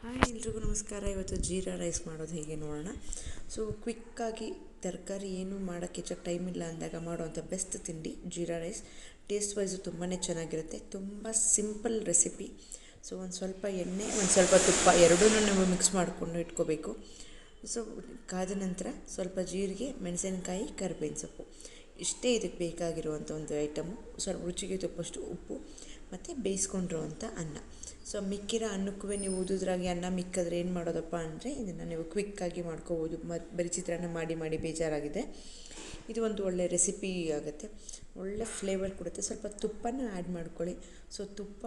Hi ಎಲ್ರಿಗೂ ನಮಸ್ಕಾರ. ಇವತ್ತು ಜೀರಾ ರೈಸ್ ಮಾಡೋದು ಹೇಗೆ ನೋಡೋಣ. ಸೊ ಕ್ವಿಕ್ಕಾಗಿ ತರಕಾರಿ ಏನು ಮಾಡೋಕ್ಕೆ ಹೆಚ್ಚಾಗಿ ಟೈಮ್ ಇಲ್ಲ ಅಂದಾಗ ಮಾಡೋವಂಥ ಬೆಸ್ಟ್ ತಿಂಡಿ ಜೀರಾ ರೈಸ್. ಟೇಸ್ಟ್ ವೈಸು ತುಂಬಾ ಚೆನ್ನಾಗಿರುತ್ತೆ, ತುಂಬ ಸಿಂಪಲ್ ರೆಸಿಪಿ. ಸೊ ಒಂದು ಸ್ವಲ್ಪ ಎಣ್ಣೆ, ಒಂದು ಸ್ವಲ್ಪ ತುಪ್ಪ ಎರಡೂ ನಾವು ಮಿಕ್ಸ್ ಮಾಡಿಕೊಂಡು ಇಟ್ಕೋಬೇಕು. ಸೊ ಕಾದ ನಂತರ ಸ್ವಲ್ಪ ಜೀರಿಗೆ, ಮೆಣಸಿನಕಾಯಿ, ಕರಿಬೇವಿನ ಸೊಪ್ಪು ಇಷ್ಟೇ ಇದಕ್ಕೆ ಬೇಕಾಗಿರುವಂಥ ಒಂದು ಐಟಮು. ಸ್ವಲ್ಪ ರುಚಿಗೆ ತಪ್ಪಷ್ಟು ಉಪ್ಪು ಮತ್ತು ಬೇಯಿಸ್ಕೊಂಡಿರುವಂಥ ಅನ್ನ. ಸೊ ಮಿಕ್ಕಿರೋ ಅನ್ನಕ್ಕೂ ನೀವು ಉದುದ್ರಾಗಿ ಅನ್ನ ಮಿಕ್ಕಿದ್ರೆ ಏನು ಮಾಡೋದಪ್ಪ ಅಂದರೆ ಇದನ್ನು ನೀವು ಕ್ವಿಕ್ಕಾಗಿ ಮಾಡ್ಕೋಬೋದು. ಬರೀ ಚಿತ್ರಾನ್ನ ಮಾಡಿ ಬೇಜಾರಾಗಿದೆ. ಇದು ಒಂದು ಒಳ್ಳೆ ರೆಸಿಪಿ ಆಗುತ್ತೆ, ಒಳ್ಳೆ ಫ್ಲೇವರ್ ಕೊಡುತ್ತೆ. ಸ್ವಲ್ಪ ತುಪ್ಪನ ಆ್ಯಡ್ ಮಾಡ್ಕೊಳ್ಳಿ. ಸೊ ತುಪ್ಪ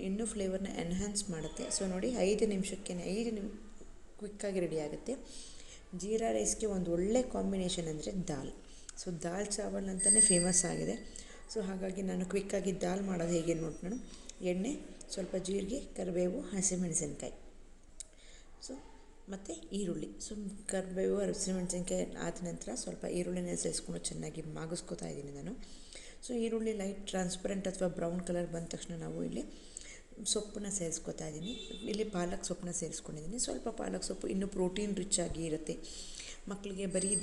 ಇನ್ನೂ ಫ್ಲೇವರ್ನ ಎನ್ಹ್ಯಾನ್ಸ್ ಮಾಡುತ್ತೆ. ಸೊ ನೋಡಿ 5 ನಿಮಿಷಕ್ಕೆ ಕ್ವಿಕ್ಕಾಗಿ ರೆಡಿ ಆಗುತ್ತೆ. ಜೀರಾ ರೈಸ್ಗೆ ಒಂದು ಒಳ್ಳೆ ಕಾಂಬಿನೇಷನ್ ಅಂದರೆ ದಾಲ್. ಸೊ ದಾಲ್ ಚಾವಲ್ ಅಂತಲೇ ಫೇಮಸ್ ಆಗಿದೆ. ಸೊ ಹಾಗಾಗಿ ನಾನು ಕ್ವಿಕ್ಕಾಗಿ ದಾಲ್ ಮಾಡೋದು ಹೇಗೆ ನೋಡೋಣ. ಎಣ್ಣೆ, ಸ್ವಲ್ಪ ಜೀರಿಗೆ, ಕರಿಬೇವು, ಹಸಿಮೆಣಸಿನ್ಕಾಯಿ, ಸೊ ಮತ್ತು ಈರುಳ್ಳಿ. ಸೊ ಕರಿಬೇವು, ಹಸಿಮೆಣಸಿನ್ಕಾಯಿ ಆದ ನಂತರ ಸ್ವಲ್ಪ ಈರುಳ್ಳಿನ ಸೇರಿಸ್ಕೊಂಡು ಚೆನ್ನಾಗಿ ಮಾಗಿಸ್ಕೊತಾ ಇದ್ದೀನಿ ನಾನು. ಸೊ ಈರುಳ್ಳಿ ಲೈಟ್ ಟ್ರಾನ್ಸ್ಪರೆಂಟ್ ಅಥವಾ ಬ್ರೌನ್ ಕಲರ್ ಬಂದ ತಕ್ಷಣ ನಾವು ಇಲ್ಲಿ ಸೊಪ್ಪನ್ನ ಸೇರಿಸ್ಕೊತಾ ಇದ್ದೀನಿ. ಇಲ್ಲಿ ಪಾಲಕ್ ಸೊಪ್ಪನ್ನ ಸೇರಿಸ್ಕೊಂಡಿದ್ದೀನಿ. ಸ್ವಲ್ಪ ಪಾಲಕ್ ಸೊಪ್ಪು ಇನ್ನೂ ಪ್ರೋಟೀನ್ ರಿಚ್ ಆಗಿ ಇರುತ್ತೆ. ಮಕ್ಕಳಿಗೆ ಬರೀ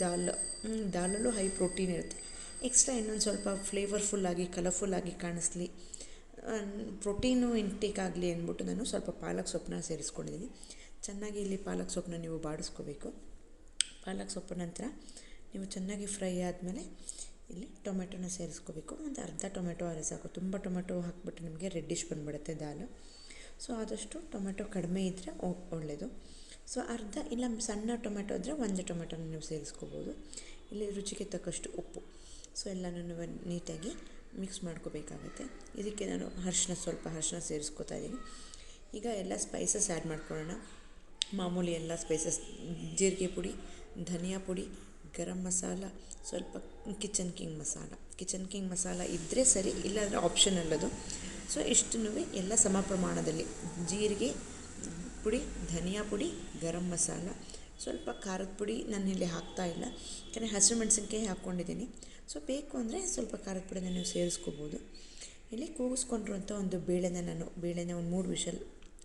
ದಾಲಲ್ಲೂ ಹೈ ಪ್ರೋಟೀನ್ ಇರುತ್ತೆ. ಎಕ್ಸ್ಟ್ರಾ ಇನ್ನೊಂದು ಸ್ವಲ್ಪ ಫ್ಲೇವರ್ಫುಲ್ಲಾಗಿ ಕಲರ್ಫುಲ್ಲಾಗಿ ಕಾಣಿಸ್ಲಿ, ಪ್ರೋಟೀನು ಇಂಟೇಕ್ ಆಗಲಿ ಅಂದ್ಬಿಟ್ಟು ನಾನು ಸ್ವಲ್ಪ ಪಾಲಕ್ ಸೊಪ್ಪನ್ನ ಸೇರಿಸ್ಕೊಂಡಿದ್ದೀನಿ. ಚೆನ್ನಾಗಿ ಇಲ್ಲಿ ಪಾಲಕ್ ಸೊಪ್ಪನ್ನ ನೀವು ಬಾಡಿಸ್ಕೋಬೇಕು. ಪಾಲಕ್ ಸೊಪ್ಪು ನಂತರ ನೀವು ಚೆನ್ನಾಗಿ ಫ್ರೈ ಆದಮೇಲೆ ಇಲ್ಲಿ ಟೊಮೆಟೊನ ಸೇರಿಸ್ಕೋಬೇಕು. ಒಂದು ಅರ್ಧ ಟೊಮೆಟೊ ಆದರೆ ಸಾಕು. ತುಂಬ ಟೊಮೆಟೊ ಹಾಕ್ಬಿಟ್ಟು ನಿಮಗೆ ರೆಡ್ಡಿಶ್ ಬಂದುಬಿಡುತ್ತೆ ದಾಲು. ಸೊ ಆದಷ್ಟು ಟೊಮೆಟೊ ಕಡಿಮೆ ಇದ್ದರೆ ಒಳ್ಳೆಯದು. ಸೊ ಅರ್ಧ ಇಲ್ಲ ಸಣ್ಣ ಟೊಮೆಟೊ ಇದ್ದರೆ ಒಂದು ಟೊಮೆಟೊನ ನೀವು ಸೇರಿಸ್ಕೋಬೋದು. ಇಲ್ಲಿ ರುಚಿಗೆ ತಕ್ಕಷ್ಟು ಉಪ್ಪು. ಸೊ ಎಲ್ಲನೂ ನೀಟಾಗಿ ಮಿಕ್ಸ್ ಮಾಡ್ಕೋಬೇಕಾಗುತ್ತೆ. ಇದಕ್ಕೆ ನಾನು ಸ್ವಲ್ಪ ಅರಿಶಿನ ಸೇರಿಸ್ಕೊತಾ ಇದ್ದೀನಿ. ಈಗ ಎಲ್ಲ ಸ್ಪೈಸಸ್ ಆ್ಯಡ್ ಮಾಡ್ಕೊಳ್ಳೋಣ. ಮಾಮೂಲಿ ಎಲ್ಲ ಸ್ಪೈಸಸ್: ಜೀರಿಗೆ ಪುಡಿ, ಧನಿಯಾ ಪುಡಿ, ಗರಂ ಮಸಾಲ, ಸ್ವಲ್ಪ ಕಿಚನ್ ಕಿಂಗ್ ಮಸಾಲ ಇದ್ದರೆ ಸರಿ, ಇಲ್ಲಾಂದರೆ ಆಪ್ಷನಲ್ ಅದು. ಸೊ ಇಷ್ಟನ್ನೂ ಎಲ್ಲ ಸಮ ಪ್ರಮಾಣದಲ್ಲಿ ಜೀರಿಗೆ ಪುಡಿ, ಧನಿಯಾ ಪುಡಿ, ಗರಂ ಮಸಾಲ, ಸ್ವಲ್ಪ ಖಾರದ ಪುಡಿ ನಾನಿಲ್ಲಿ ಹಾಕ್ತಾಯಿಲ್ಲ, ಯಾಕಂದರೆ ಹಸಿಮೆಣಸಿನ್ಕಾಯಿ ಹಾಕ್ಕೊಂಡಿದ್ದೀನಿ. ಸೊ ಬೇಕು ಅಂದರೆ ಸ್ವಲ್ಪ ಖಾರದ ಪುಡಿನ ನೀವು ಸೇರಿಸ್ಕೋಬೋದು. ಇಲ್ಲಿ ಕೂಗಿಸ್ಕೊಂಡಿರುವಂಥ ಒಂದು ಬೇಳೆನ ಒಂದು 3 ವಿಷಲ್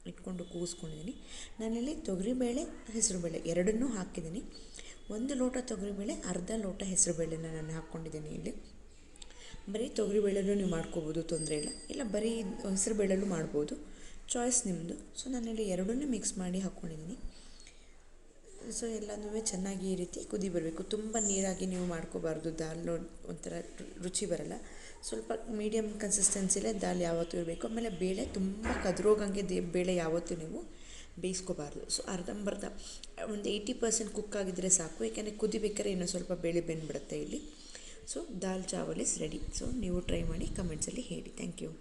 ಇಟ್ಕೊಂಡು ಕೂಗಿಸ್ಕೊಂಡಿದ್ದೀನಿ. ನಾನಿಲ್ಲಿ ತೊಗರಿಬೇಳೆ, ಹೆಸರುಬೇಳೆ ಎರಡನ್ನೂ ಹಾಕಿದ್ದೀನಿ. 1 ಲೋಟ ತೊಗರಿಬೇಳೆ, ಅರ್ಧ ಲೋಟ ಹೆಸರುಬೇಳೆನ ನಾನು ಹಾಕ್ಕೊಂಡಿದ್ದೀನಿ. ಇಲ್ಲಿ ಬರೀ ತೊಗರಿಬೇಳೆನೂ ನೀವು ಮಾಡ್ಕೋಬೋದು, ತೊಂದರೆ ಇಲ್ಲ ಬರೀ ಹೆಸರುಬೇಳೆಲ್ಲೂ ಮಾಡ್ಬೋದು, ಚಾಯ್ಸ್ ನಿಮ್ಮದು. ಸೊ ನಾನಿಲ್ಲಿ ಎರಡನ್ನೂ ಮಿಕ್ಸ್ ಮಾಡಿ ಹಾಕ್ಕೊಂಡಿದ್ದೀನಿ. ಸೊ ಎಲ್ಲನೂ ಚೆನ್ನಾಗಿ ಈ ರೀತಿ ಕುದಿ ಬರಬೇಕು. ತುಂಬ ನೀರಾಗಿ ನೀವು ಮಾಡ್ಕೋಬಾರ್ದು, ದಾಲ್ ಒಂಥರ ರುಚಿ ಬರಲ್ಲ. ಸ್ವಲ್ಪ ಮೀಡಿಯಮ್ ಕನ್ಸಿಸ್ಟೆನ್ಸಿಲೇ ದಾಲ್ ಯಾವತ್ತೂ ಇರಬೇಕು. ಆಮೇಲೆ ಬೇಳೆ ತುಂಬ ಕದ್ರೋಗಂಗೆ ಬೇಳೆ ಯಾವತ್ತೂ ನೀವು ಬೇಯಿಸ್ಕೋಬಾರ್ದು. ಸೊ ಅರ್ಧಂಬರ್ಧ ಒಂದು 80% ಕುಕ್ ಆಗಿದ್ದರೆ ಸಾಕು, ಏಕೆಂದರೆ ಕುದಿಬೇಕಾದ್ರೆ ಇನ್ನೂ ಸ್ವಲ್ಪ ಬೇಳೆ ಬೆಂದ್ಬಿಡುತ್ತೆ ಇಲ್ಲಿ. So dal chawal is ready. So ನೀವು ಟ್ರೈ ಮಾಡಿ ಕಮೆಂಟ್ಸಲ್ಲಿ ಹೇಳಿ. Thank you.